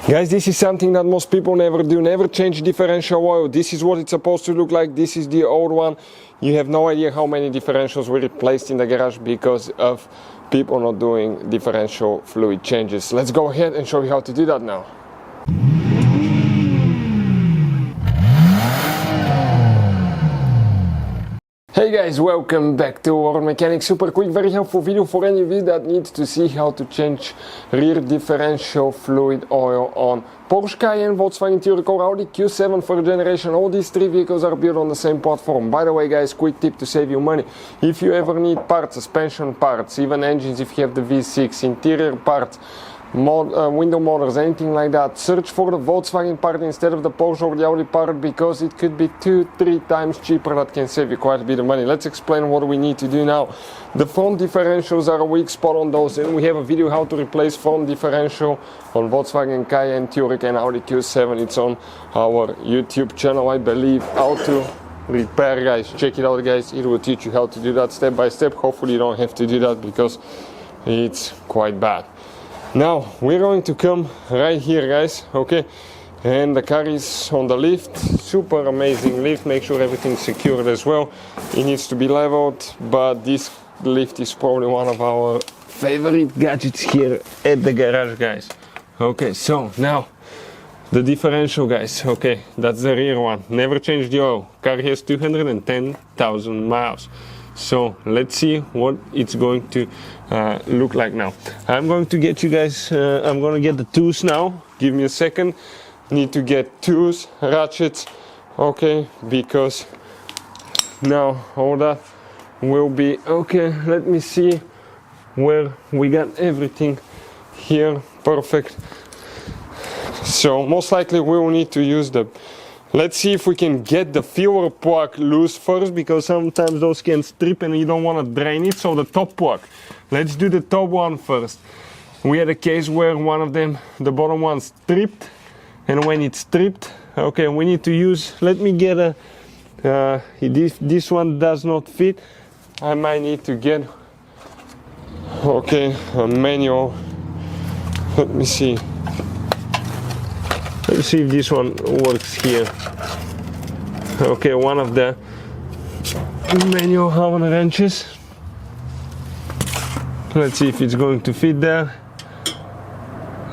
Guys, this is something that most people never do. Never change differential oil. This is what it's supposed to look like. This is the old one. You have no idea how many differentials were replaced in the garage because of people not doing differential fluid changes. Let's go ahead and show you how to do that now. Hey guys, welcome back to World Mechanics. Super quick, very helpful video for any of you that need to see how to change rear differential fluid oil on Porsche Cayenne, Volkswagen Touareg Audi Q7 for generation. All these three vehicles are built on the same platform. By the way guys, quick tip to save you money. If you ever need parts, suspension parts, even engines if you have the V6, interior parts, window motors, anything like that, search for the Volkswagen part instead of the Porsche or the Audi part because it could be 2-3 times cheaper. That can save you quite a bit of money. Let's explain what we need to do now. The front differentials are a weak spot on those, and we have a video how to replace front differential on Volkswagen Cayenne, Touareg and Audi Q7. It's on our YouTube channel, I believe. How to repair, guys. Check it out guys, it will teach you how to do that step by step. Hopefully you don't have to do that because it's quite bad. Now we're going to come right here guys, okay, and the car is on the lift. Super amazing lift. Make sure everything's secured as well. It needs to be leveled, but this lift is probably one of our favorite gadgets here at the garage guys. Okay, so now the differential guys, okay, that's the rear one. Never change the oil. Car has 210,000 miles. So let's see what it's going to look like now. I'm going to get you guys, I'm going to get the tools now. Give me a second. Need to get tools, ratchets, okay, because now all that will be okay. Let me see where we got everything here. Perfect. So most likely we will need to use the, let's see if we can get the fuel plug loose first, because sometimes those can strip and you don't want to drain it. So the top plug, let's do the top one first. We had a case where one of them, the bottom one stripped, and when it's stripped, okay, we need to use, let me get a, this one does not fit. I might need to get, okay, a manual. Let me see. Let's see if this one works here. Okay, one of the manual Allen wrenches. Let's see if it's going to fit there.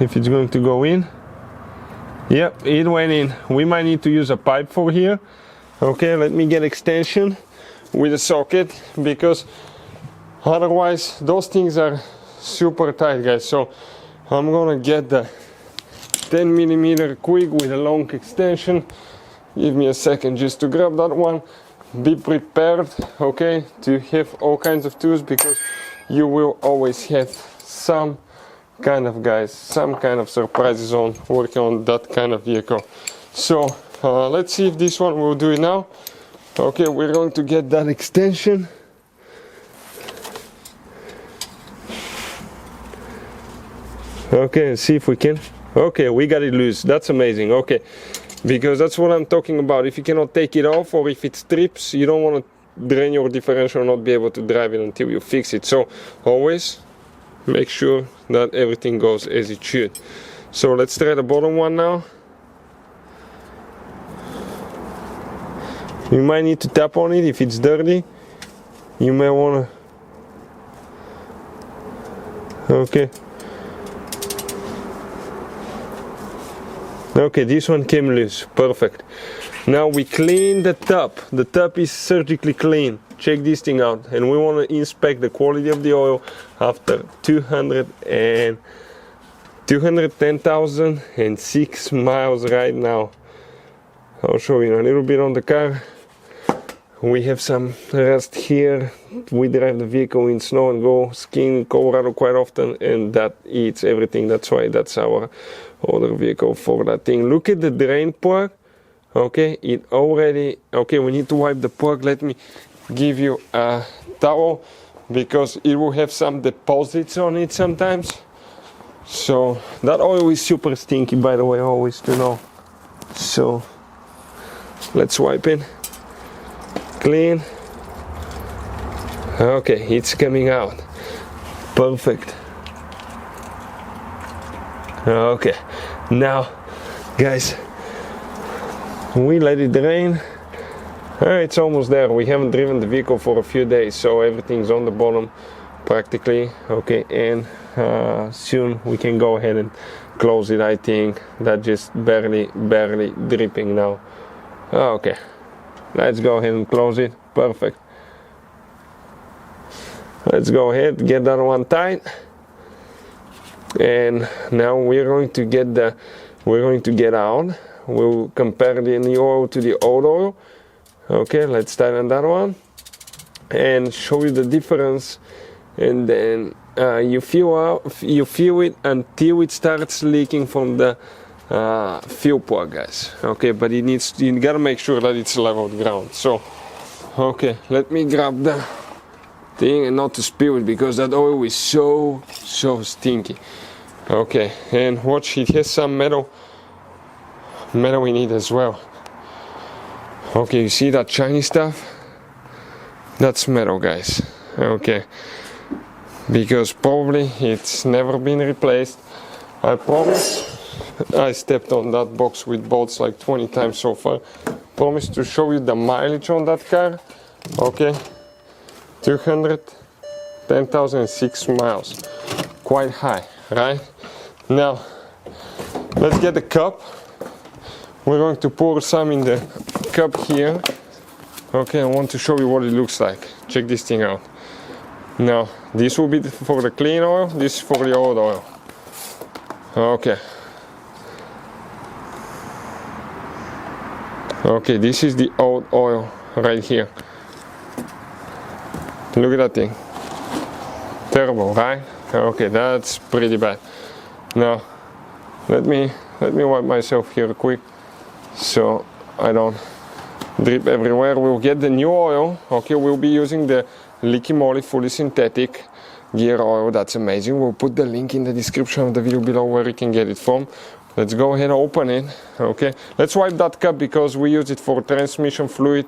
If it's going to go in. Yep, it went in. We might need to use a pipe for here. Okay, let me get extension with a socket, because otherwise those things are super tight guys. So I'm gonna get the 10mm quick with a long extension. Give me a second just to grab that one. Be prepared, okay, to have all kinds of tools, because you will always have some kind of surprises on working on that kind of vehicle. So let's see if this one will do it now. Okay, we're going to get that extension. Okay, see if we can. Okay, we got it loose. That's amazing. Okay, because that's what I'm talking about. If you cannot take it off, or if it strips, you don't want to drain your differential and not be able to drive it until you fix it. So always make sure that everything goes as it should. So let's try the bottom one now. You might need to tap on it if it's dirty. You may want to. Okay. Okay, this one came loose. Perfect. Now we clean the top. The top is surgically clean. Check this thing out. And we want to inspect the quality of the oil after 210,006 miles right now. I'll show you a little bit on the car. We have some rust here. We drive the vehicle in snow and go skiing in Colorado quite often, and that eats everything. That's why that's our older vehicle for that thing. Look at the drain plug. Okay, it already, okay, we need to wipe the plug. Let me give you a towel, because it will have some deposits on it sometimes. So that oil is super stinky, by the way, always to know. So let's wipe it. Clean. Okay, it's coming out. Perfect. Okay, now guys, we let it drain. It's almost there. We haven't driven the vehicle for a few days, so everything's on the bottom practically. Okay, and soon we can go ahead and close it. I think that just barely dripping now. Okay, let's go ahead and close it. Perfect. Let's go ahead, get that one tight, and now we're going to get out. We'll compare the new oil to the old oil. Okay, let's tighten that one and show you the difference, and then you feel it until it starts leaking from the fuel plug, guys. Okay, but you gotta make sure that it's level ground. So okay, let me grab the thing and not to spill it, because that oil is so stinky. Okay, and watch, it has some metal in it as well. Okay, you see that shiny stuff? That's metal, guys. Okay, because probably it's never been replaced. I promise. I stepped on that box with bolts like 20 times so far. Promise to show you the mileage on that car. Okay, 210,006 miles. Quite high, right? Now, let's get the cup. We're going to pour some in the cup here. Okay, I want to show you what it looks like. Check this thing out. Now, this will be for the clean oil, this is for the old oil. Okay. Okay, this is the old oil right here. Look at that thing. Terrible, right? Okay, that's pretty bad. Now, let me wipe myself here quick so I don't drip everywhere. We'll get the new oil. Okay, we'll be using the Liqui Moly fully synthetic gear oil. That's amazing. We'll put the link in the description of the video below where you can get it from. Let's go ahead and open it. Okay, let's wipe that cup because we use it for transmission fluid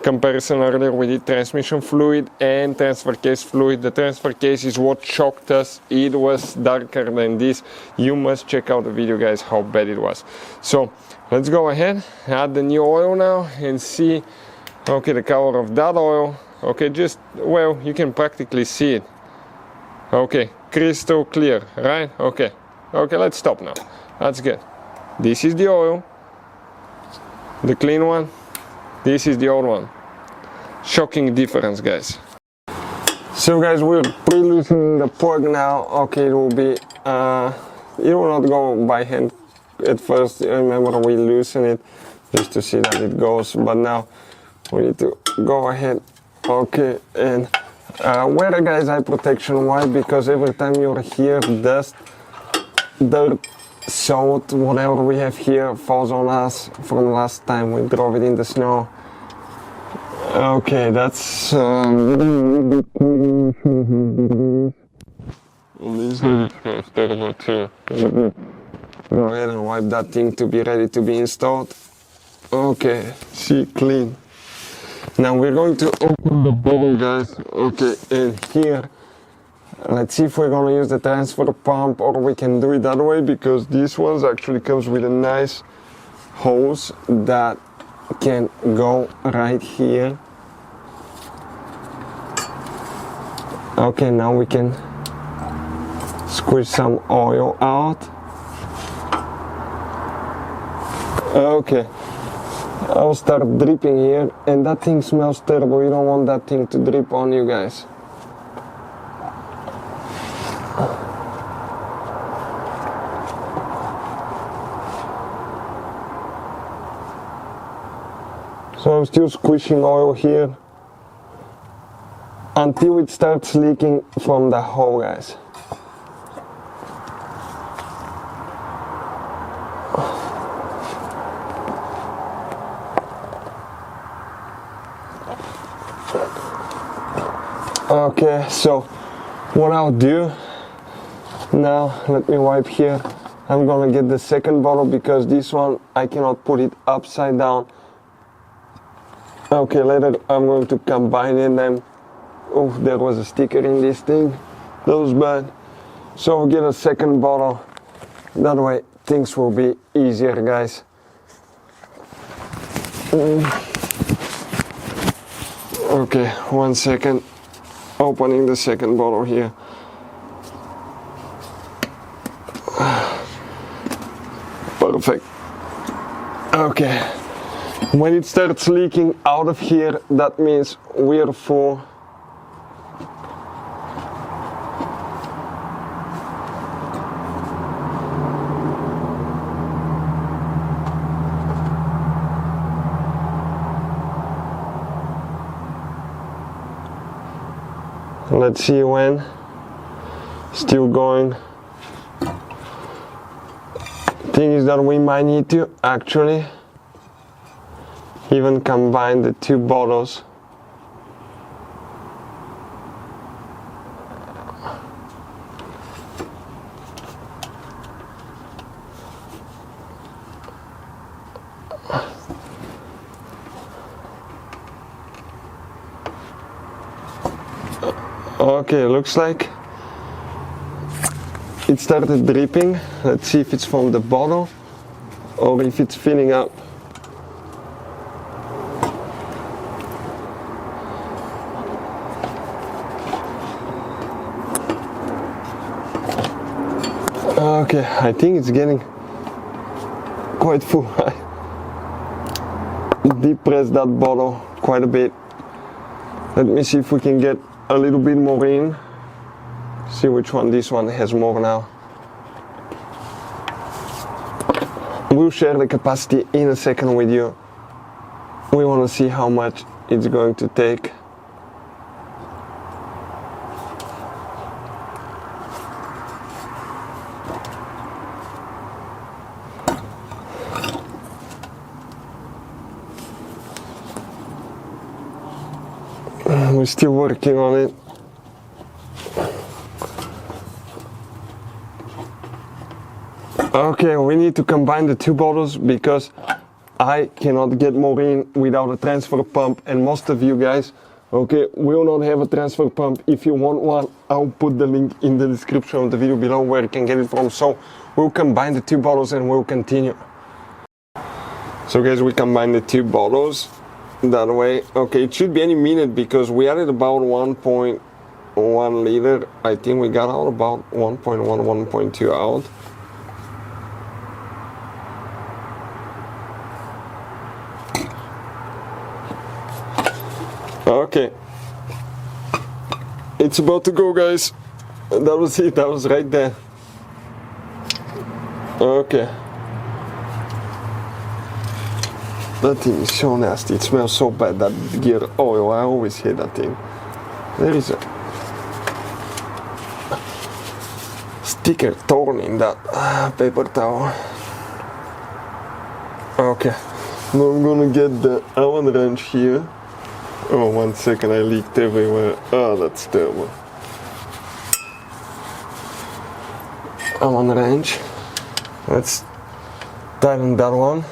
comparison. Earlier we did transmission fluid and transfer case fluid. The transfer case is what shocked us. It was darker than this. You must check out the video, guys, how bad it was. So let's go ahead, add the new oil now and see, okay, the color of that oil. Okay, just, well, you can practically see it. Okay, crystal clear, right? Okay, let's stop now. That's good. This is the oil, the clean one. This is the old one. Shocking difference, guys. So guys, we're pre-loosening the plug now. Okay, it will be, it will not go by hand at first. Remember, we loosen it just to see that it goes, but now we need to go ahead. Okay, and wear a guy's eye protection. Why? Because every time you're here, dust, dirt, salt, whatever we have here falls on us from last time we drove it in the snow. Okay, that's this is terrible too. Go ahead and wipe that thing to be ready to be installed. Okay, see, clean. Now we're going to open the bottle, guys. Okay, and here, let's see if we're gonna use the transfer pump or we can do it that way, because this one actually comes with a nice hose that can go right here. Okay, now we can squish some oil out. Okay, I'll start dripping here, and that thing smells terrible. You don't want that thing to drip on you, guys. So I'm still squishing oil here until it starts leaking from the hole, guys. Okay, so what I'll do now, let me wipe here. I'm gonna get the second bottle because this one I cannot put it upside down. Okay, later I'm going to combine them. Oh, there was a sticker in this thing. That was bad. So I'll get a second bottle That way things will be easier, guys. Okay, 1 second. Opening the second bottle here. Perfect. Okay. When it starts leaking out of here, that means we're full. Let's see when. Still going. Thing is that we might need to actually even combine the two bottles. Okay, looks like it started dripping. Let's see if it's from the bottle or if it's filling up. Okay, I think it's getting quite full. I deep pressed that bottle quite a bit. Let me see if we can get a little bit more in. See which one. This one has more now. We'll share the capacity in a second with you. We want to see how much it's going to take. We're still working on it. Okay, we need to combine the two bottles because I cannot get more in without a transfer pump, and most of you guys, okay, will not have a transfer pump. If you want one, I'll put the link in the description of the video below where you can get it from. So we'll combine the two bottles and we'll continue. So guys, we combine the two bottles that way. Okay, it should be any minute because we added about 1.1 liter. I think we got out about 1.1, 1.2 out. Okay, it's about to go, guys. That was it, that was right there. Okay. That thing is so nasty, it smells so bad, that gear oil, I always hate that thing. There is a sticker torn in that paper towel. Okay, now I'm gonna get the Allen wrench here. Oh, 1 second, I leaked everywhere. Oh, that's terrible. Allen wrench. Let's tighten that one.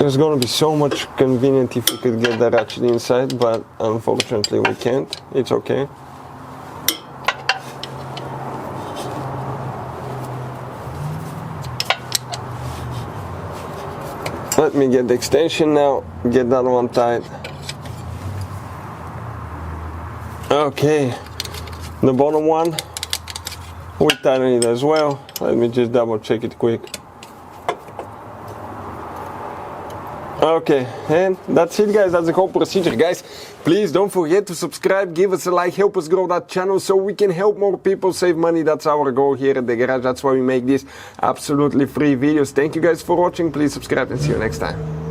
It's gonna be so much convenient if we could get the ratchet inside, but unfortunately we can't. It's okay. Let me get the extension now, get that one tight. Okay, the bottom one, we tighten it as well. Let me just double check it quick. Okay, and that's it, guys. That's the whole procedure, guys. Please don't forget to subscribe, give us a like, help us grow that channel so we can help more people save money. That's our goal here at the garage. That's why we make these absolutely free videos. Thank you guys for watching. Please subscribe and see you next time.